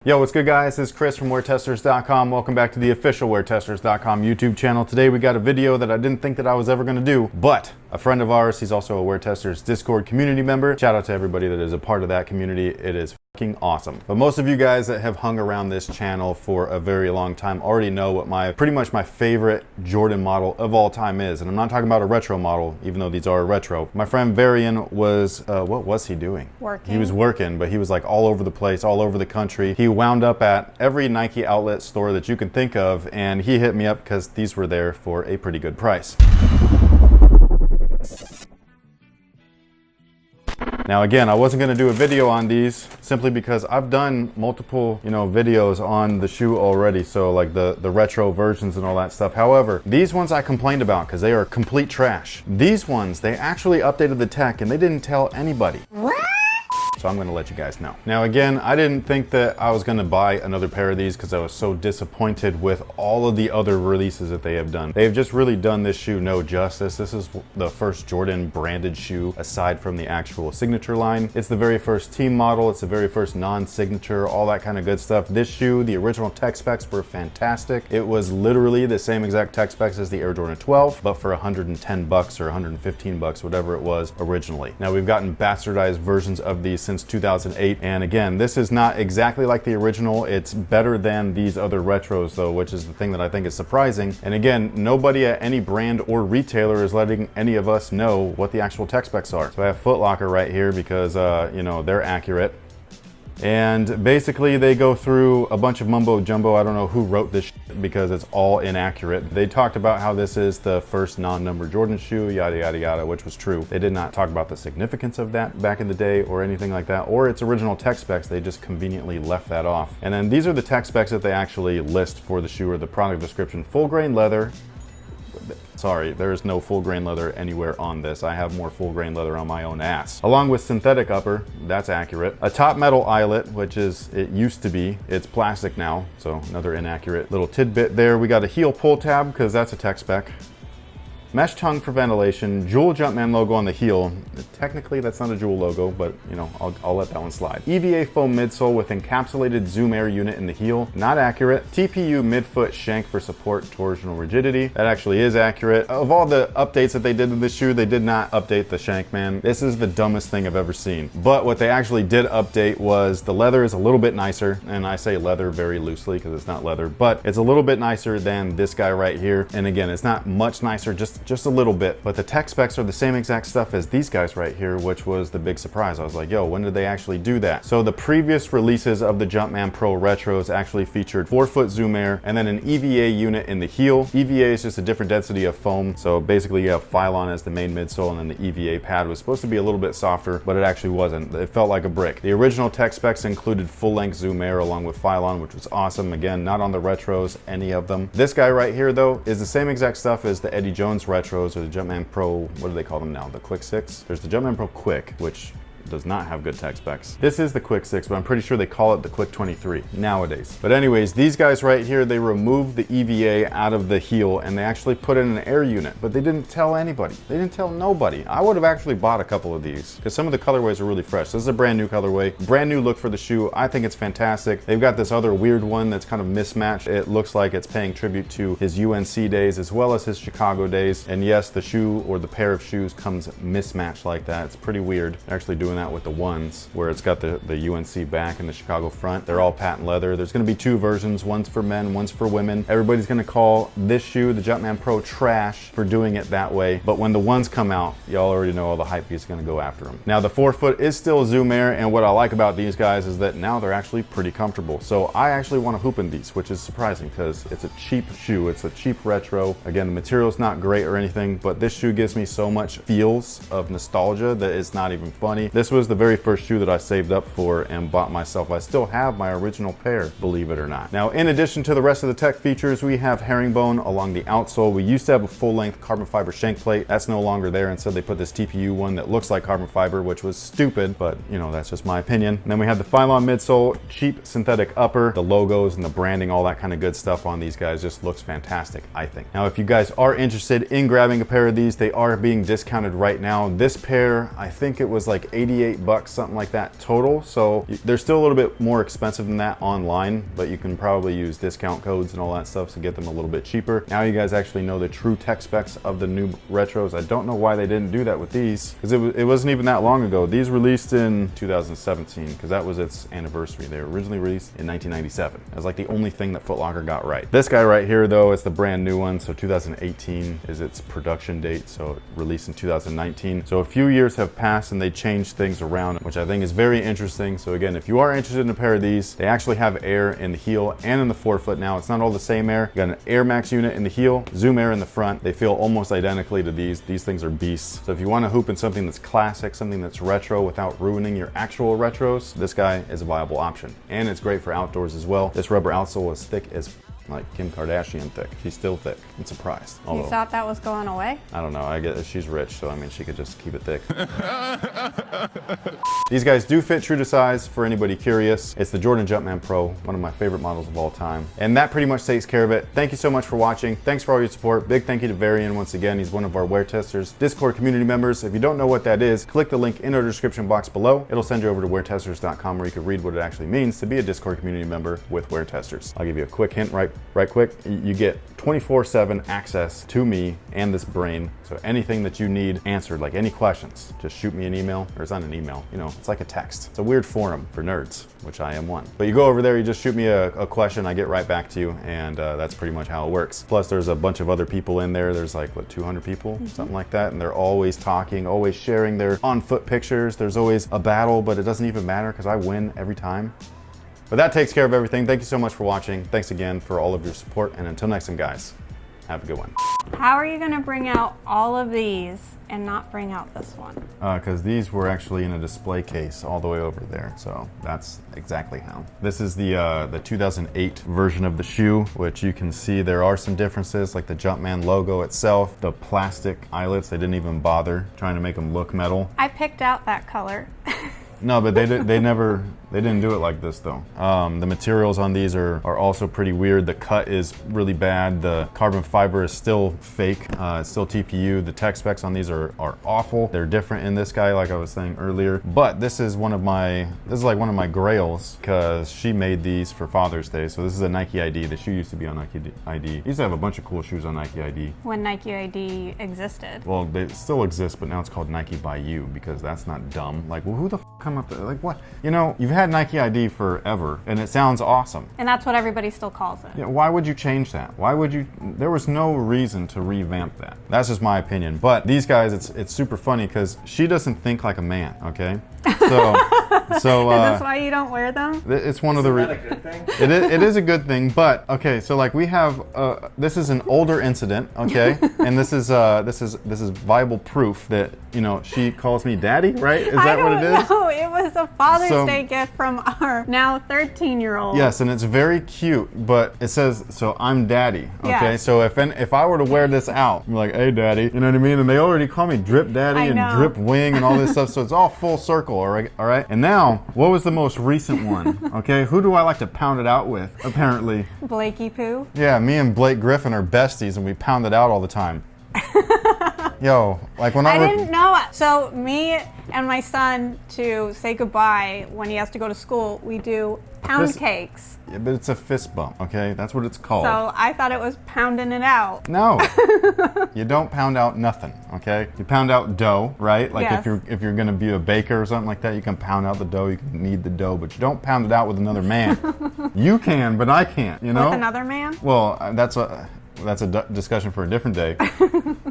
Yo, what's good guys? This is Chris from WearTesters.com. Welcome back to the official WearTesters.com YouTube channel. Today we got a video that I didn't think that I was ever going to do, but a friend of ours, he's also a WearTesters Discord community member. Shout out to everybody that is a part of that community. It is fucking awesome. But most of you guys that have hung around this channel for a very long time already know what pretty much my favorite Jordan model of all time is. And I'm not talking about a retro model, even though these are retro. My friend Varian was, what was he doing? Working. He was working, but he was like all over the place, all over the country. He wound up at every Nike outlet store that you can think of, and he hit me up because these were there for a pretty good price. Now again, I wasn't going to do a video on these simply because I've done multiple, videos on the shoe already. So like the retro versions and all that stuff. However, these ones I complained about because they are complete trash. These ones, they actually updated the tech and they didn't tell anybody. What? So I'm going to let you guys know. Now again, I didn't think that I was going to buy another pair of these because I was so disappointed with all of the other releases that they have done. They've just really done this shoe no justice. This is the first Jordan branded shoe aside from the actual signature line. It's the very first team model. It's the very first non-signature, all that kind of good stuff. This shoe, the original tech specs were fantastic. It was literally the same exact tech specs as the Air Jordan 12, but for 110 bucks or 115 bucks, whatever it was originally. Now we've gotten bastardized versions of these since 2008, and again, this is not exactly like the original. It's better than these other retros though, which is the thing that I think is surprising. And again, nobody at any brand or retailer is letting any of us know what the actual tech specs are. So I have Foot Locker right here because they're accurate. And basically they go through a bunch of mumbo jumbo. I don't know who wrote this shit because it's all inaccurate. They talked about how this is the first non-number Jordan shoe, yada, yada, yada, which was true. They did not talk about the significance of that back in the day or anything like that, or its original tech specs. They just conveniently left that off. And then these are the tech specs that they actually list for the shoe or the product description. Full grain leather. Sorry, there is no full grain leather anywhere on this. I have more full grain leather on my own ass. Along with synthetic upper, that's accurate. A top metal eyelet, which is, it used to be, it's plastic now, so another inaccurate little tidbit there. We got a heel pull tab, because that's a tech spec. Mesh tongue for ventilation, jewel Jumpman logo on the heel. Technically that's not a jewel logo, but I'll let that one slide. EVA foam midsole with encapsulated zoom air unit in the heel, not accurate. TPU midfoot shank for support torsional rigidity. That actually is accurate. Of all the updates that they did to this shoe, they did not update the shank, man. This is the dumbest thing I've ever seen. But what they actually did update was the leather is a little bit nicer, and I say leather very loosely because it's not leather, but it's a little bit nicer than this guy right here. And again, it's not much nicer, just a little bit, but the tech specs are the same exact stuff as these guys right here, which was the big surprise. I was like, yo, when did they actually do that? So the previous releases of the Jumpman Pro Retros actually featured 4-foot zoom air and then an EVA unit in the heel. EVA is just a different density of foam. So basically you have Phylon as the main midsole, and then the EVA pad was supposed to be a little bit softer, but it actually wasn't. It felt like a brick. The original tech specs included full-length zoom air along with Phylon, which was awesome. Again, not on the retros, any of them. This guy right here though is the same exact stuff as the Eddie Jones retro, or the Jumpman Pro, what do they call them now? The Quick 6? There's the Jumpman Pro Quick, which does not have good tech specs. This is the Quick 6, but I'm pretty sure they call it the Quick 23 nowadays. But anyways, these guys right here, they removed the EVA out of the heel and they actually put in an air unit, but they didn't tell anybody. They didn't tell nobody. I would have actually bought a couple of these because some of the colorways are really fresh. This is a brand new colorway, brand new look for the shoe. I think it's fantastic. They've got this other weird one that's kind of mismatched. It looks like it's paying tribute to his UNC days as well as his Chicago days. And yes, the shoe or the pair of shoes comes mismatched like that. It's pretty weird. They're actually doing that with the ones where it's got the UNC back and the Chicago front. They're all patent leather. There's going to be two versions, one's for men, one's for women. Everybody's going to call this shoe, the Jumpman Pro, trash for doing it that way, but when the ones come out, y'all already know all the hype is going to go after them. Now the 4-foot is still zoom air, and what I like about these guys is that now they're actually pretty comfortable. So I actually want to hoop in these, which is surprising because it's a cheap shoe. It's a cheap retro. Again, the material's not great or anything, but this shoe gives me so much feels of nostalgia that it's not even funny. This was the very first shoe that I saved up for and bought myself. I still have my original pair, believe it or not. Now, in addition to the rest of the tech features, we have herringbone along the outsole. We used to have a full-length carbon fiber shank plate. That's no longer there. Instead, they put this TPU one that looks like carbon fiber, which was stupid, but that's just my opinion. And then we have the Phylon midsole, cheap synthetic upper, the logos and the branding, all that kind of good stuff on these guys just looks fantastic, I think. Now, if you guys are interested in grabbing a pair of these, they are being discounted right now. This pair, I think it was like $80 88 bucks, something like that total. So they're still a little bit more expensive than that online, but you can probably use discount codes and all that stuff to get them a little bit cheaper. Now you guys actually know the true tech specs of the new retros. I don't know why they didn't do that with these, because it wasn't even that long ago. These released in 2017, because that was its anniversary. They were originally released in 1997. It was like the only thing that Foot Locker got right. This guy right here though, it's the brand new one. So 2018 is its production date. So it released in 2019. So a few years have passed and they changed things around, which I think is very interesting. So again, if you are interested in a pair of these, they actually have air in the heel and in the forefoot now. It's not all the same air. You got an Air Max unit in the heel, Zoom Air in the front. They feel almost identically to these. These things are beasts. So if you want to hoop in something that's classic, something that's retro without ruining your actual retros, this guy is a viable option. And it's great for outdoors as well. This rubber outsole is thick as like Kim Kardashian thick. She's still thick. I'm surprised. You thought that was going away? I don't know. I guess she's rich, so I mean, she could just keep it thick. These guys do fit true to size for anybody curious. It's the Jordan Jumpman Pro, one of my favorite models of all time. And that pretty much takes care of it. Thank you so much for watching. Thanks for all your support. Big thank you to Varian once again. He's one of our WearTesters Discord community members. If you don't know what that is, click the link in our description box below. It'll send you over to WearTesters.com where you can read what it actually means to be a Discord community member with WearTesters. I'll give you a quick hint right quick. You get 24/7 access to me and this brain. So anything that you need answered, like any questions, just shoot me an email, or it's not an email, you know, it's like a text. It's a weird forum for nerds, which I am one. But you go over there, you just shoot me a question, I get right back to you, and that's pretty much how it works. Plus there's a bunch of other people in there. There's like, what, 200 people, something like that, and they're always talking, always sharing their on-foot pictures. There's always a battle, but it doesn't even matter because I win every time. But that takes care of everything. Thank you so much for watching. Thanks again for all of your support. And until next time, guys, have a good one. How are you going to bring out all of these and not bring out this one? Because these were actually in a display case all the way over there. So that's exactly how. This is the 2008 version of the shoe, which you can see there are some differences, like the Jumpman logo itself, the plastic eyelets. They didn't even bother trying to make them look metal. I picked out that color. No, but they didn't do it like this though. The materials on these are also pretty weird. The cut is really bad. The carbon fiber is still fake. It's still TPU. The tech specs on these are awful. They're different in this guy, like I was saying earlier. But this is like one of my grails, because she made these for Father's Day. So this is a Nike ID. The shoe used to be on Nike ID. Used to have a bunch of cool shoes on Nike ID. When Nike ID existed. Well, they still exist, but now it's called Nike by You, because that's not dumb. Like, well, who the f come up with, like, what? You know, you've had Nike ID forever, and it sounds awesome. And that's what everybody still calls it. Yeah, why would you change that? Why would you? There was no reason to revamp that. That's just my opinion. But these guys, it's super funny because she doesn't think like a man, okay? So is this why you don't wear them? It's one of the Isn't that a good thing? It is a good thing, but okay, so like we have this is an older incident, okay? And this is viable proof that, you know, she calls me daddy, right? Is that what it is? No, it was a Father's Day gift from our now 13-year-old. Yes, and it's very cute, but it says, so I'm daddy, okay? Yes. So if I were to wear this out, I'm like, hey daddy, you know what I mean? And they already call me drip daddy and drip wing and all this stuff, so it's all full circle, all right? And now, what was the most recent one, okay? Who do I like to pound it out with, apparently? Blakey Poo. Yeah, me and Blake Griffin are besties, and we pound it out all the time. Yo, like when I didn't know it. So me and my son, to say goodbye when he has to go to school, we do pound cakes. Yeah, but it's a fist bump, okay? That's what it's called. So I thought it was pounding it out. No, you don't pound out nothing, okay? You pound out dough, right? Like yes. if you're gonna be a baker or something like that, you can pound out the dough, you can knead the dough, but you don't pound it out with another man. You can, but I can't, you know? With another man? Well, that's a discussion for a different day.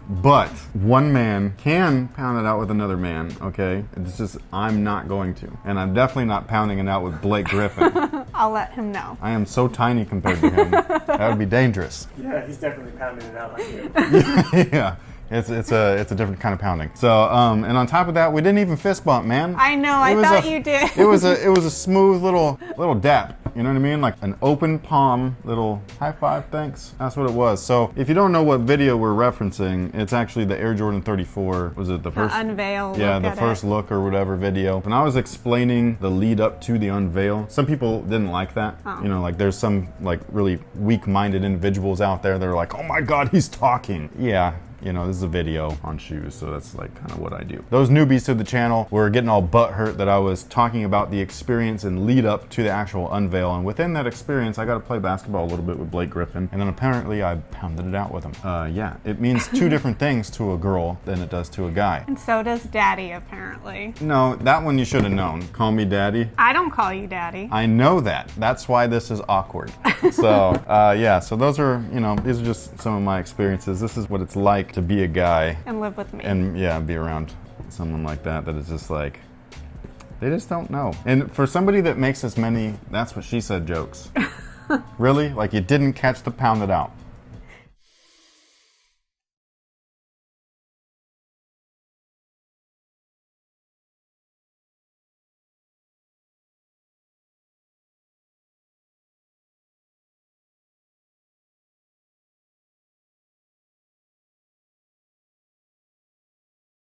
But one man can pound it out with another man, okay? It's just, I'm not going to. And I'm definitely not pounding it out with Blake Griffin. I'll let him know. I am so tiny compared to him. That would be dangerous. Yeah, he's definitely pounding it out like you. Yeah. It's a different kind of pounding. So and on top of that, we didn't even fist bump, man. I know. I thought you did. It was a smooth little dap. You know what I mean? Like an open palm little high five. Thanks. That's what it was. So if you don't know what video we're referencing, it's actually the Air Jordan 34. Was it the first unveil? Yeah, the first look or whatever video. When I was explaining the lead up to the unveil, some people didn't like that. Oh. You know, like there's some like really weak-minded individuals out there that are like, oh my God, he's talking. Yeah. you know, this is a video on shoes, so that's like kind of what I do. Those newbies to the channel were getting all butthurt that I was talking about the experience and lead up to the actual unveil, and within that experience I got to play basketball a little bit with Blake Griffin, and then apparently I pounded it out with him. Yeah, it means two different things to a girl than it does to a guy. And so does daddy, apparently. No, that one you should have known. Call me daddy. I don't call you daddy. I know that. That's why this is awkward. So, yeah, so those are, you know, these are just some of my experiences. This is what it's like to be a guy. And live with me. And, yeah, be around someone like that is just like, they just don't know. And for somebody that makes as many, that's what she said jokes. Really? Like, you didn't catch the pound it out.